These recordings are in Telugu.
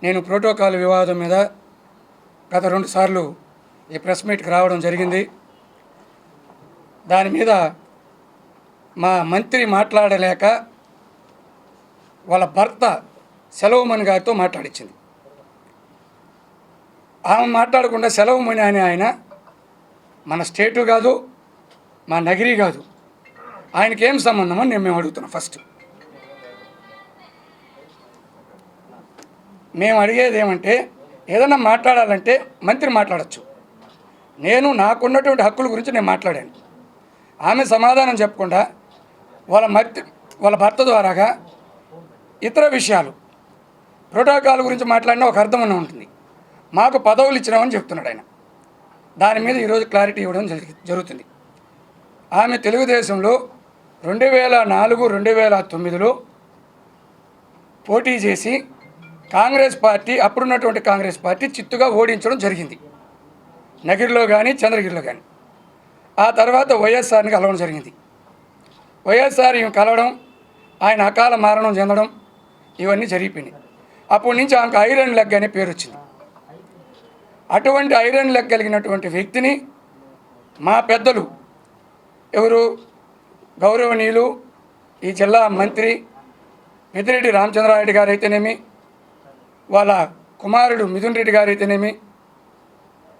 నేను ప్రోటోకాల్ వివాదం మీద గత 2 సార్లు ఈ ప్రెస్ మీట్కి రావడం జరిగింది. దాని మీద మా మంత్రి మాట్లాడలేక వాళ్ళ భర్త సెలవుమణి గారితో మాట్లాడించింది. ఆమె మాట్లాడకుండా సెలవుమణి అనే ఆయన మన స్టేటు కాదు, మా నగిరి కాదు, ఆయనకేం సంబంధం అని మేము అడుగుతున్నాం. ఫస్ట్ మేము అడిగేది ఏమంటే, ఏదైనా మాట్లాడాలంటే మంత్రి మాట్లాడచ్చు. నేను నాకున్నటువంటి హక్కుల గురించి నేను మాట్లాడాను. ఆమె సమాధానం చెప్పకుండా వాళ్ళ భర్త ద్వారాగా ఇతర విషయాలు ప్రోటోకాల్ గురించి మాట్లాడినా ఒక అర్థం ఉంటుంది. మాకు పదవులు ఇచ్చినామని చెప్తున్నాడు ఆయన. దాని మీద ఈరోజు క్లారిటీ ఇవ్వడం జరుగుతుంది. ఆమె తెలుగుదేశంలో 2004, 2009లో పోటీ చేసి కాంగ్రెస్ పార్టీ, అప్పుడున్నటువంటి కాంగ్రెస్ పార్టీ చిత్తుగా ఓడించడం జరిగింది, నగిరిలో కానీ చంద్రగిరిలో కానీ. ఆ తర్వాత వైఎస్ఆర్ని కలవడం జరిగింది. వైఎస్ఆర్ ఈమె కలవడం, ఆయన అకాల మరణం చెందడం, ఇవన్నీ జరిగిపోయినాయి. అప్పటి నుంచి ఆమెకు ఐరన్ లెగ్ అనే పేరు వచ్చింది. అటువంటి ఐరన్ లెగ్ కలిగినటువంటి వ్యక్తిని మా పెద్దలు ఎవరు, గౌరవనీయులు ఈ జిల్లా మంత్రి పెద్దిరెడ్డి రామచంద్రారెడ్డి గారు అయితేనేమి, వాళ్ళ కుమారుడు మిథున్ రెడ్డి గారు అయితేనేమి,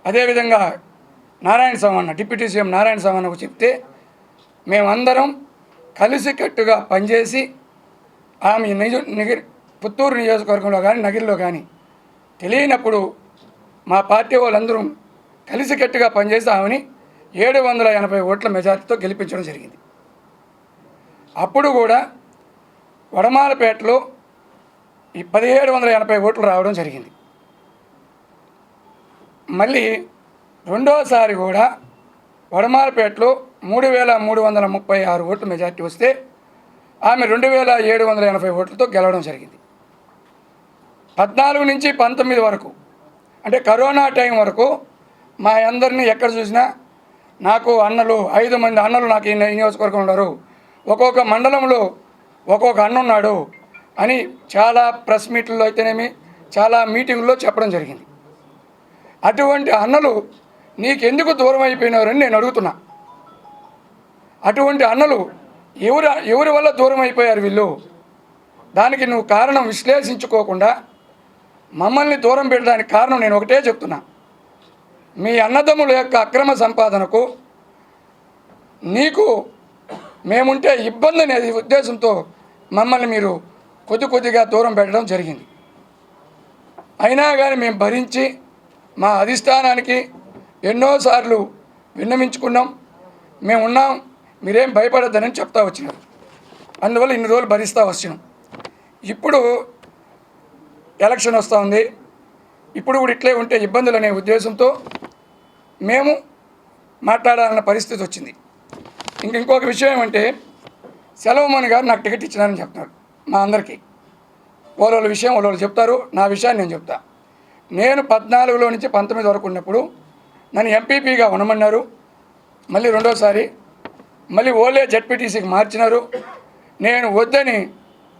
అదేవిధంగా నారాయణ స్వామి, డిప్యూటీ సీఎం నారాయణ స్వామికి చెప్తే మేమందరం కలిసికట్టుగా పనిచేసి ఆమె పుత్తూరు నియోజకవర్గంలో కానీ నగిరిలో కానీ తెలియనప్పుడు మా పార్టీ వాళ్ళందరూ కలిసికట్టుగా పనిచేసి ఆమెని 780 ఓట్ల మెజార్టీతో గెలిపించడం జరిగింది. అప్పుడు కూడా వడమాలపేటలో ఈ 1780 ఓట్లు రావడం జరిగింది. మళ్ళీ రెండోసారి కూడా వడమాలపేటలో 3336 ఓట్ల మెజార్టీ వస్తే ఆమె 2780 ఓట్లతో గెలవడం జరిగింది. 14 నుంచి 19 వరకు, అంటే కరోనా టైం వరకు మా అందరినీ ఎక్కడ చూసినా, నాకు అన్నలు 5 మంది అన్నలు నాకు ఈ నియోజకవర్గం ఉన్నారు, ఒక్కొక్క మండలంలో ఒక్కొక్క అన్న ఉన్నాడు అని చాలా ప్రెస్ మీట్లలో అయితేనేమి చాలా మీటింగుల్లో చెప్పడం జరిగింది. అటువంటి అన్నలు నీకెందుకు దూరం అయిపోయినారని నేను అడుగుతున్నా. అటువంటి అన్నలు ఎవరి వల్ల దూరం అయిపోయారు వీళ్ళు? దానికి నువ్వు కారణం విశ్లేషించుకోకుండా మమ్మల్ని దూరం పెట్టడానికి కారణం నేను ఒకటే చెప్తున్నా. మీ అన్నదమ్ముల యొక్క అక్రమ సంపాదనకు నీకు మేముంటే ఇబ్బంది అనేది ఉద్దేశంతో మమ్మల్ని మీరు కొద్దిగా దూరం పెట్టడం జరిగింది. అయినా కానీ మేము భరించి మా అధిష్టానానికి ఎన్నోసార్లు విన్నవించుకున్నాం. మేము ఉన్నాం, మీరేం భయపడద్దని చెప్తా వచ్చినారు. అందువల్ల ఇన్ని రోజులు భరిస్తూ వచ్చినాం. ఇప్పుడు ఎలక్షన్ వస్తూ ఉంది, ఇప్పుడు కూడా ఇట్లే ఉంటే ఇబ్బందులు అనే ఉద్దేశంతో మేము మాట్లాడాలన్న పరిస్థితి వచ్చింది. ఇంకొక విషయం ఏమంటే, సెలవుమణి గారు నాకు టికెట్ ఇచ్చినారని చెప్తున్నారు మా అందరికీ. వాళ్ళ విషయం వాళ్ళు చెప్తారు, నా విషయాన్ని నేను చెప్తా. నేను 14లో నుంచి 19 వరకు ఉన్నప్పుడు నన్ను ఎంపీపీగా ఉండమన్నారు. మళ్ళీ రెండోసారి మళ్ళీ ఓలే జడ్పీటీసీకి మార్చినారు. నేను వద్దని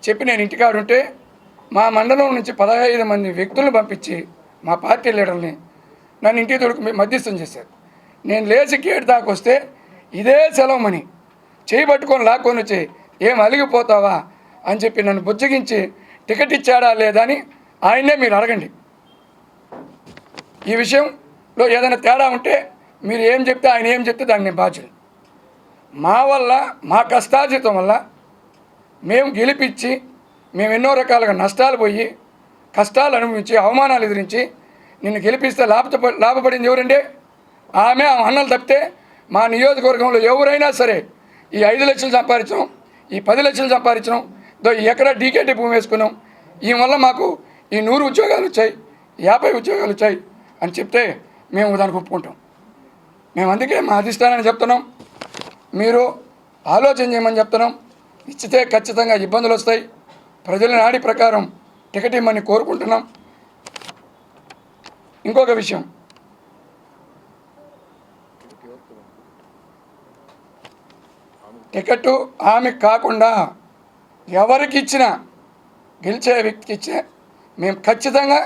చెప్పి నేను ఇంటికాడుంటే మా మండలం నుంచి 15 మంది వ్యక్తులను పంపించి మా పార్టీ లీడర్ని నన్ను ఇంటికి తొడుకు మధ్యస్థం చేశారు. నేను లేచి గేట్ దాకా వస్తే ఇదే సెలవుమణి చేయి పట్టుకొని లాక్కొని వచ్చి ఏం అలిగిపోతావా అని చెప్పి నన్ను బుజ్జగించి టికెట్ ఇచ్చాడా లేదా అని ఆయన్నే మీరు అడగండి. ఈ విషయంలో ఏదైనా తేడా ఉంటే మీరు ఏం చెప్తే ఆయన ఏం చెప్తే దాన్ని నేను బాధ్యులు. మా వల్ల, మా కష్టార్జితం వల్ల మేము గెలిపించి మేము ఎన్నో రకాలుగా నష్టాలు పోయి కష్టాలు అనుభవించి అవమానాలు ఎదిరించి నిన్ను గెలిపిస్తే లాభపడింది ఎవరంటే ఆమె అన్నలు తప్పితే మా నియోజకవర్గంలో ఎవరైనా సరే ఈ 5 లక్షలు సంపాదించడం, ఈ 10 లక్షలు సంపాదించడం, ఈ ఎకరా డీకేటీ భూమి వేసుకున్నాం, ఈ వల్ల మాకు ఈ 100 ఉద్యోగాలు వచ్చాయి, 50 ఉద్యోగాలు వచ్చాయి అని చెప్తే మేము దానికి ఒప్పుకుంటాం. మేము అందుకే మా అధిష్టానాన్ని చెప్తున్నాం, మీరు ఆలోచన చేయమని చెప్తున్నాం. ఇచ్చితే ఖచ్చితంగా ఇబ్బందులు వస్తాయి. ప్రజల నాడి ప్రకారం టికెట్ ఇమ్మని కోరుకుంటున్నాం. ఇంకొక విషయం, టికెట్ ఆమె కాకుండా ఎవరికి ఇచ్చినా, గెలిచే వ్యక్తికి ఇచ్చే మేము ఖచ్చితంగా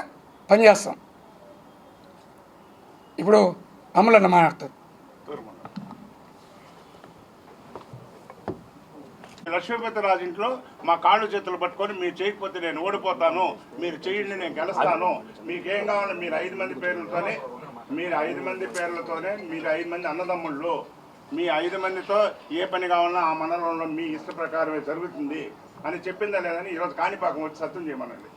పనిచేస్తాం. ఇప్పుడు అమలన్న మాట్లాడతారు. లక్ష్మీపతి రాజు ఇంట్లో మా కాళ్ళు చేతులు పట్టుకొని మీరు చేయకపోతే నేను ఓడిపోతాను, మీరు చేయండి నేను గెలుస్తాను, మీకేం కావాలి మీరు 5 మంది పేర్లతోనే, మీరు 5 మంది పేర్లతోనే, మీరు 5 మంది అన్నదమ్ముళ్ళు, మీ 5 మందితో ఏ పని కావాలన్నా ఆ మండలంలో మీ ఇష్ట ప్రకారమే జరుగుతుంది అని చెప్పిందా లేదని ఈరోజు కాణిపాకం వచ్చి సత్యం చేయమనండి.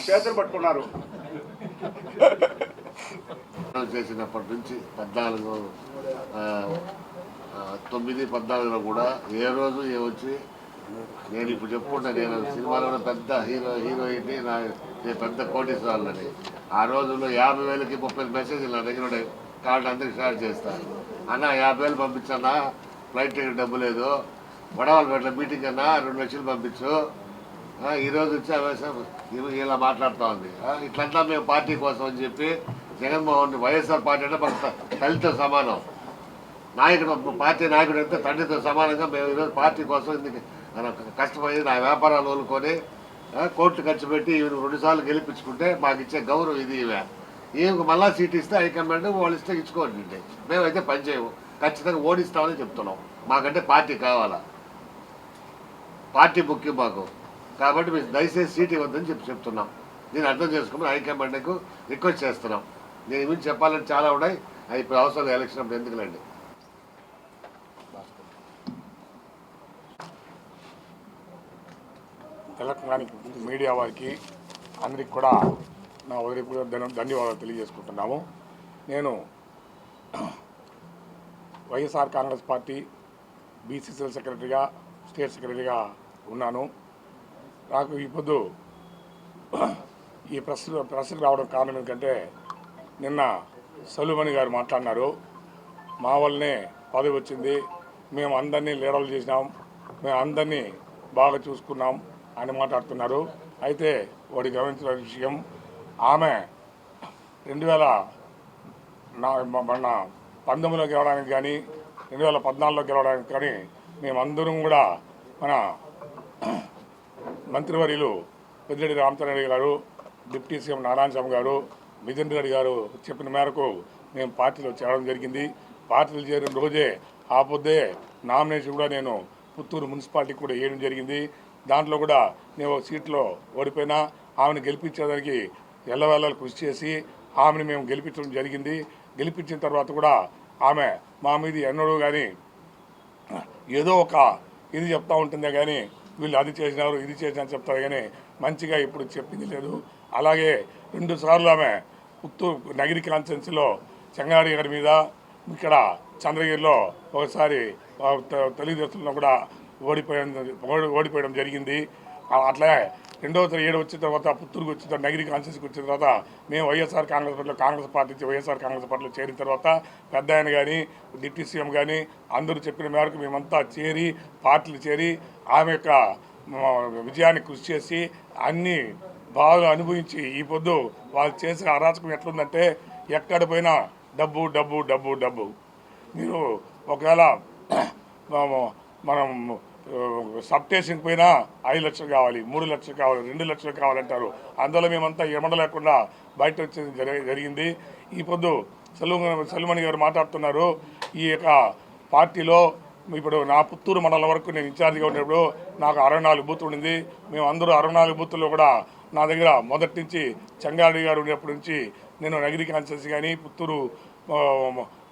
చేతులు పట్టుకున్నారు. చేసినప్పటి నుంచి 9-14లో కూడా ఏ రోజు వచ్చి నేను ఇప్పుడు చెప్పుకుంటా, నేను సినిమాలో పెద్ద హీరోయిన్ని, నేను పెద్ద కోటీశ్వరులని. ఆ రోజుల్లో 50,000కి 30 మెసేజ్లు నా దగ్గర ఉండే, కార్డు అందరికి షేర్ చేస్తాను. అన్న 50,000 పంపించన్నా, ఫ్లైట్ టికెట్ డబ్బు లేదు, వడవాళ్ళపేటలో మీటింగ్ అన్నా 2 లక్షలు పంపించు, ఈరోజు వచ్చి ఇలా మాట్లాడుతూ ఉంది. ఇట్లంతా మేము పార్టీ కోసం అని చెప్పి జగన్మోహన్ వైఎస్ఆర్ పార్టీ అంటే మాకు తల్లితో సమానం, నాయకుడు పార్టీ నాయకుడు అంటే తండ్రితో సమానంగా మేము ఈరోజు పార్టీ కోసం కష్టపడి నా వ్యాపారాలు వదులుకొని కోట్లు ఖర్చు పెట్టి ఈమెను 2 సార్లు గెలిపించుకుంటే మాకు ఇచ్చే గౌరవం ఇది. ఈమెకు మళ్ళా సీట్ ఇస్తే హైకమాండ్ వాళ్ళు ఇస్తే ఇచ్చుకోండి, మేమైతే పని చేయము, ఖచ్చితంగా ఓడిస్తామని చెప్తున్నాం. మాకంటే పార్టీ కావాలా, పార్టీ ముఖ్యం మాకు, కాబట్టి మీరు దయచేసి సీట్ ఇవ్వద్దని చెప్తున్నాం. నేను అర్థం చేసుకుని హైకమాండ్కు రిక్వెస్ట్ చేస్తున్నాం. నేను ఏమి చెప్పాలని చాలా ఉన్నాయి, ఇప్పుడు అవసరం ఎలక్షన్ అప్పుడు ఎందుకులండి. ఎలక్ట్రానిక్ మీడియా వారికి అందరికి కూడా నా ఉదయపూర్వక ధన్యవాదాలు తెలియజేసుకుంటున్నాము. నేను వైఎస్ఆర్ కాంగ్రెస్ పార్టీ బీసీసీఎల్ సెక్రటరీగా, స్టేట్ సెక్రటరీగా ఉన్నాను. నాకు ఈ పొద్దు ఈ ప్రశ్నకు రావడం కారణం ఎందుకంటే నిన్న సలుమణి గారు మాట్లాడినారు, మా వల్లనే పదవి వచ్చింది, మేము అందరినీ లీడర్లు చేసినాం, మేము అందరినీ బాగా చూసుకున్నాం అని మాట్లాడుతున్నారు. అయితే వాడి గమనించిన విషయం, ఆమె 2019లో గెలవడానికి కానీ 2014లో గెలవడానికి కానీ మేమందరం కూడా మన మంత్రివర్యులు పెద్దిరెడ్డి రామచంద్రరెడ్డి గారు, డిప్యూటీ సీఎం నారాయణ స్వామి గారు, మిథున్ రెడ్డి గారు చెప్పిన మేరకు మేము పార్టీలో చేరడం జరిగింది. పార్టీలు చేరిన రోజే ఆ పొద్దే నామినేషన్ కూడా నేను పుత్తూరు మున్సిపాలిటీకి కూడా వేయడం జరిగింది. దాంట్లో కూడా నేను సీట్లో ఓడిపోయినా ఆమెను గెలిపించేదానికి ఎల్లవేళలు కృషి చేసి ఆమెను మేము గెలిపించడం జరిగింది. గెలిపించిన తర్వాత కూడా ఆమె మా మీద ఎన్నడూ కానీ ఏదో ఒక ఇది చెప్తూ ఉంటుందే కానీ వీళ్ళు అది చేసినారు ఇది చేసినారు చెప్తారు కానీ మంచిగా ఇప్పుడు చెప్పింది లేదు. అలాగే 2 సార్లు ఆమె పుత్తూరు నగిరి కాన్స్టిట్యున్సీలో చెంగాడి గారి మీద, ఇక్కడ చంద్రగిరిలో ఒకసారి తెలుగుదేశంలో కూడా ఓడిపోయడం జరిగింది. అట్లా 2వ ఏడు వచ్చిన తర్వాత పుత్తూరుకు వచ్చిన తర్వాత నగిరి కాన్స్టిట్యున్సీకి వచ్చిన తర్వాత మేము వైఎస్ఆర్ కాంగ్రెస్ పార్టీ వైఎస్ఆర్ కాంగ్రెస్ పార్టీలో చేరిన తర్వాత పెద్ద ఆయన కానీ డిప్యూటీ సీఎం కానీ అందరూ చెప్పిన మేరకు మేమంతా చేరి పార్టీలు చేరి ఆమె యొక్క విజయాన్ని కృషి చేసి అన్నీ బాగా అనుభవించి ఈ పొద్దు వాళ్ళు చేసిన అరాచకం ఎట్లుందంటే ఎక్కడ పోయినా డబ్బు డబ్బు డబ్బు డబ్బు. మీరు ఒకవేళ మనం సబ్ స్టేషన్కి పోయినా 5 లక్షలు కావాలి, 3 లక్షలు కావాలి, 2 లక్షలు కావాలంటారు. అందువల్ల మేమంతా ఏమండ లేకుండా బయట వచ్చేది జరిగింది. ఈ పొద్దు సెల్వమణి గారు మాట్లాడుతున్నారు, ఈ యొక్క పార్టీలో ఇప్పుడు నా పుత్తూరు మండలం వరకు నేను ఇన్ఛార్జిగా ఉన్నప్పుడు నాకు 64 బూతులు ఉండింది. మేము అందరూ 64 బూతుల్లో కూడా నా దగ్గర మొదటి నుంచి చెంగాడి గారు ఉండేప్పటి నుంచి నేను నగిరి కాన్స్టిట్యున్సీ కానీ పుత్తూరు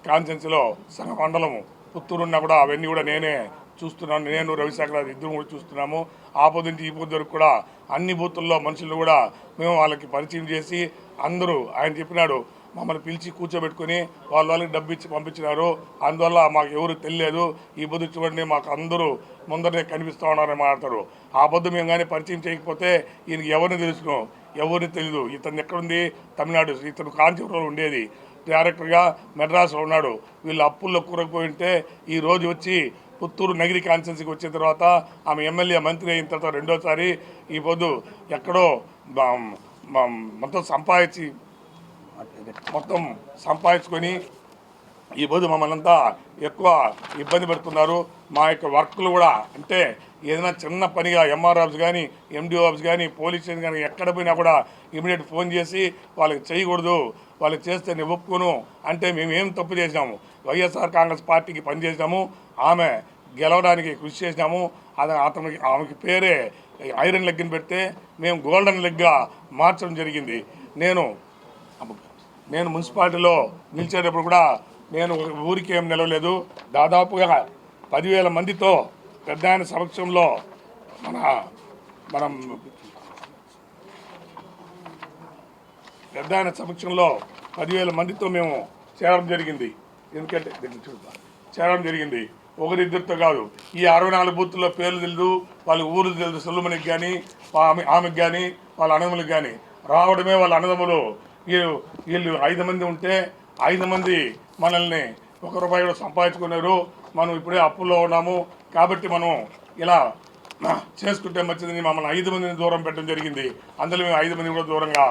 కాన్స్టిట్యున్సీలో సగ మండలము పుత్తూరు ఉన్నా కూడా అవన్నీ కూడా నేనే చూస్తున్నాను. నేను రవిశేఖర్ ఇద్దరు కూడా చూస్తున్నాము. ఆ పొద్దు నుంచి ఈ పొద్దు వరకు కూడా అన్ని బూతుల్లో మనుషులు కూడా మేము వాళ్ళకి పరిచయం చేసి అందరూ ఆయన చెప్పినాడు మమ్మల్ని పిలిచి కూర్చోబెట్టుకుని వాళ్ళకి డబ్బు ఇచ్చి పంపించినారు. అందువల్ల మాకు ఎవరు తెలియలేదు. ఈ పొద్దు చూడండి మాకు అందరూ ముందరనే కనిపిస్తూ ఉన్నారని మాట్లాడతారు. ఆ పొద్దు మేము కానీ పరిచయం చేయకపోతే ఈయనకి ఎవరిని తెలుసును, ఎవరిని తెలీదు. ఇతను ఎక్కడుంది, తమిళనాడు, ఇతను కాంచీపురంలో ఉండేది, డైరెక్టర్గా మెడ్రాస్లో ఉన్నాడు. వీళ్ళు అప్పుల్లో కూరకపోయి ఉంటే ఈరోజు వచ్చి పుత్తూరు నగిరి కాన్స్టిట్యున్సీకి వచ్చిన తర్వాత ఆమె ఎమ్మెల్యే మంత్రి అయిన తర్వాత 2వసారి ఈ పొద్దు ఎక్కడో మొత్తం సంపాదించుకొని ఈ పొద్దు మమ్మల్ని అంతా ఎక్కువ ఇబ్బంది పెడుతున్నారు. మా యొక్క వర్క్లు కూడా అంటే ఏదైనా చిన్న పనిగా ఎంఆర్ ఆఫీస్ కానీ ఎండిఓ ఆఫీస్ కానీ పోలీస్ స్టేషన్ కానీ ఎక్కడ పోయినా కూడా ఇమీడియట్ ఫోన్ చేసి వాళ్ళకి చేయకూడదు, వాళ్ళకి చేస్తే నేను ఒప్పుకోను అంటే మేము ఏం తప్పు చేసినాము? వైఎస్ఆర్ కాంగ్రెస్ పార్టీకి పనిచేసినాము, ఆమె గెలవడానికి కృషి చేసినాము. ఆమెకి పేరే ఐరన్ లెగ్ని పెడితే మేము గోల్డెన్ లెగ్గా మార్చడం జరిగింది. నేను మున్సిపాలిటీలో నిలిచేటప్పుడు కూడా నేను ఊరికి ఏం నిలవలేదు. దాదాపుగా 10,000 మందితో పెద్ద ఆయన సమక్షంలో మనం పెద్ద ఆయన సమక్షంలో 10,000 మందితో మేము చేరడం జరిగింది. ఎందుకంటే చేరడం జరిగింది, ఒకరిద్దరితో కాదు. ఈ 64 బూత్తుల్లో పేర్లు తెలియదు, వాళ్ళ ఊరు తెలియదు. సెల్లుమణికి కానీ ఆమెకు కానీ వాళ్ళ అన్నదమ్ములకు కానీ రావడమే వాళ్ళ అన్నదమ్ములు. వీళ్ళు 5 మంది ఉంటే 5 మంది మనల్ని ₹1 కూడా సంపాదించుకున్నారు. మనం ఇప్పుడే అప్పుల్లో ఉన్నాము కాబట్టి మనం ఇలా చేసుకుంటే మంచిదని మమ్మల్ని 5 మందిని దూరం పెట్టడం జరిగింది. అందులో మేము 5 మంది కూడా దూరంగా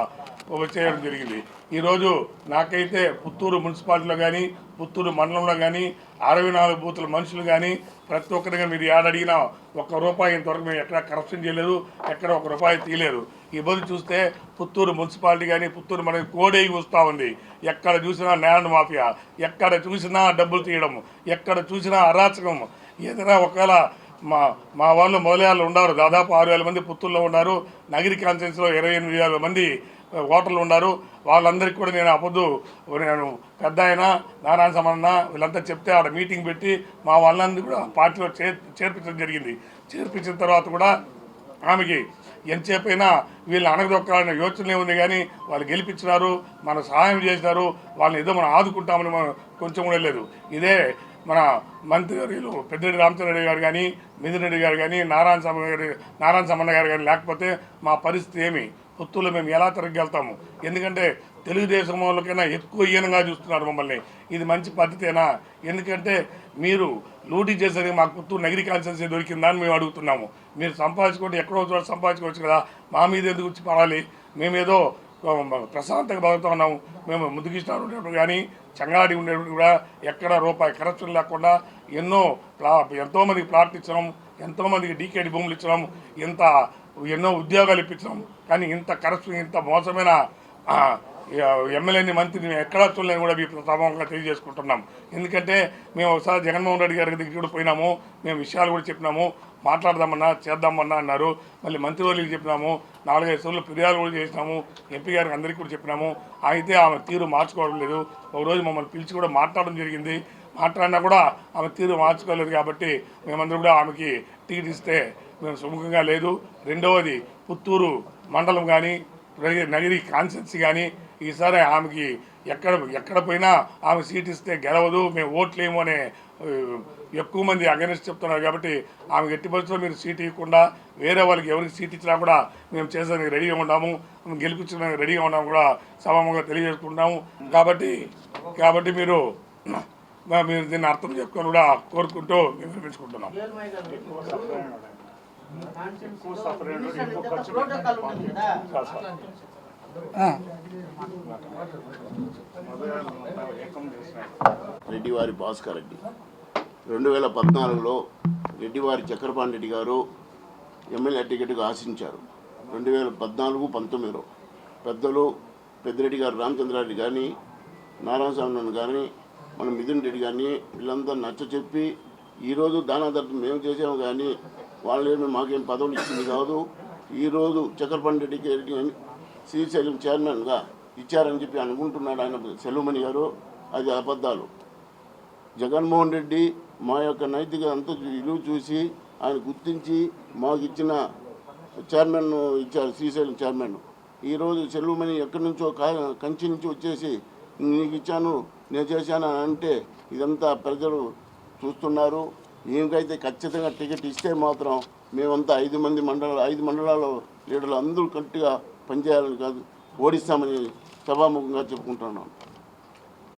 చేయడం జరిగింది. ఈరోజు నాకైతే పుత్తూరు మున్సిపాలిటీలో కానీ పుత్తూరు మండలంలో కానీ 64 బూతుల మనుషులు కానీ ప్రతి ఒక్కరిగా మీరు ఏడడిగినా ₹1 ఇంతవరకు మేము ఎక్కడ కరప్షన్ చేయలేదు, ఎక్కడ ₹1 తీయలేదు. ఈ బదులు చూస్తే పుత్తూరు మున్సిపాలిటీ కానీ పుత్తూరు మనకి కోడేగి వస్తూ ఉంది. ఎక్కడ చూసినా ల్యాండ్ మాఫియా, ఎక్కడ చూసినా డబ్బులు తీయడం, ఎక్కడ చూసినా అరాచకం. ఏదైనా ఒకవేళ మా వాళ్ళు మొదలయాళ్ళు ఉన్నారు, దాదాపు 6,000 మంది పుత్తూరులో ఉన్నారు. నగిరి కాన్స్టిట్యున్సీలో 28,000 మంది ఓటర్లు ఉన్నారు. వాళ్ళందరికీ కూడా నేను పెద్ద ఆయన నారాయణ సమన్న వీళ్ళంతా చెప్తే ఆడ మీటింగ్ పెట్టి మా వాళ్ళందరూ కూడా పార్టీలో చేర్పించడం జరిగింది. చేర్పించిన తర్వాత కూడా ఆమెకి ఎంతసేపైనా వీళ్ళు అణగదొక్కాలనే యోచనే ఉంది కానీ వాళ్ళు గెలిపించినారు, మన సహాయం చేసినారు, వాళ్ళని ఏదో మనం ఆదుకుంటామని మనం కొంచెం కూడా లేదు. ఇదే మన మంత్రివర్యులు పెద్దిరెడ్డి రామచంద్రరెడ్డి గారు కానీ మిథున్ రెడ్డి గారు కానీ నారాయణ సమన్న గారు కానీ లేకపోతే మా పరిస్థితి ఏమి? పుత్తూరులో మేము ఎలా తిరగలుగుతాము? ఎందుకంటే తెలుగుదేశం వాళ్ళకైనా ఎక్కువ ఈయనంగా చూస్తున్నారు మమ్మల్ని. ఇది మంచి పద్ధతేనా? ఎందుకంటే మీరు లూటీ చేసేది మాకు పుత్తూరు నగిరి కాన్స్టిట్యున్సీ దొరికిందా అని మేము అడుగుతున్నాము. మీరు సంపాదించుకుంటే ఎక్కడో చోట సంపాదించుకోవచ్చు కదా, మా మీద ఎందుకు వచ్చి పడాలి? మేమేదో ప్రశాంతంగా బతుకుతా ఉన్నాము. మేము ముద్దుకృష్ణ ఉండేటప్పుడు కానీ చంగాడి ఉండేటప్పుడు కూడా ఎక్కడ రూపాయి కరప్షన్ లేకుండా ఎంతోమందికి ప్లాట్లు ఇచ్చినాం, ఎంతోమందికి డీకేడి భూములు ఇచ్చినాం, ఎన్నో ఉద్యోగాలు ఇప్పించినాం. కానీ ఇంత కరప్షన్, ఇంత మోసమైన ఎమ్మెల్యేని మంత్రిని ఎక్కడా చూడలేని కూడా మీకు సభంగా తెలియజేసుకుంటున్నాం. ఎందుకంటే మేము ఒకసారి జగన్మోహన్ రెడ్డి గారి దగ్గరికి కూడా పోయినాము, మేము విషయాలు కూడా చెప్పినాము, మాట్లాడదామన్నా చేద్దామన్నా అన్నారు. మళ్ళీ మంత్రివర్యులకు చెప్పినాము, 4-5 సార్లు ఫిర్యాదు కూడా చేసినాము, ఎంపీ గారికి అందరికీ కూడా చెప్పినాము. అయితే ఆమె తీరు మార్చుకోవడం లేదు. ఒకరోజు మమ్మల్ని పిలిచి కూడా మాట్లాడడం జరిగింది. మాట్లాడినా కూడా ఆమె తీరు మార్చుకోలేదు. కాబట్టి మేమందరూ కూడా ఆమెకి టికెట్ ఇస్తే మేము సుముఖంగా లేదు. రెండవది పుత్తూరు మండలం కానీ నగిరి కాన్స్టిట్యున్సీ కానీ ఈసారి ఆమెకి ఎక్కడ పోయినా ఆమె సీట్ ఇస్తే గెలవదు, మేము ఓట్లేము అనే ఎక్కువ మంది అగెనిస్ట్ చెప్తున్నారు. కాబట్టి ఆమెకు ఎట్టి పరిస్థితుల్లో మీరు సీట్ ఇవ్వకుండా వేరే వాళ్ళకి ఎవరికి సీట్ ఇచ్చినా కూడా మేము చేసేందుకు రెడీగా ఉన్నాము, గెలిపించడానికి రెడీగా ఉన్నాము కూడా సభాముఖంగా తెలియజేసుకుంటున్నాము. కాబట్టి మీరు దీన్ని అర్థం చేసుకొని కూడా కోరుకుంటూ మేము వినిపించుకుంటున్నాం. రెడ్డివారి భాస్కర్ రెడ్డి 2014లో రెడ్డివారి చక్రపాణి రెడ్డి గారు ఎమ్మెల్యే టికెట్గా ఆశించారు. 2014-19లో పెద్దలు పెద్దిరెడ్డి గారు రామచంద్రారెడ్డి కానీ నారాయణ స్వామి కానీ మన మిథున్ రెడ్డి కానీ వీళ్ళంతా నచ్చ చెప్పి ఈరోజు దానాదర్థం మేము చేసాము. కానీ వాళ్ళేమి మాకేం పదవులు ఇచ్చింది కాదు. ఈరోజు చక్రపాణి రెడ్డికి శ్రీశైలం చైర్మన్గా ఇచ్చారని చెప్పి అనుకుంటున్నాడు ఆయన సెల్లుమణి గారు. అది అబద్ధాలు. జగన్మోహన్ రెడ్డి మా యొక్క నైతిక అంత విలువ చూసి ఆయన గుర్తించి మాకు ఇచ్చిన చైర్మన్ ఇచ్చారు, శ్రీశైలం చైర్మన్. ఈరోజు సెల్లుమణి ఎక్కడి నుంచో కంచి నుంచి వచ్చేసి నీకు ఇచ్చాను, నేను చేశాను అని అంటే ఇదంతా ప్రజలు చూస్తున్నారు. ఈయనకైతే ఖచ్చితంగా టికెట్ ఇస్తే మాత్రం మేమంతా 5 మండలాల లీడర్లు అందరూ గట్టిగా పనిచేయాలని కాదు, ఓడిస్తామని సభాముఖంగా చెప్పుకుంటున్నాం.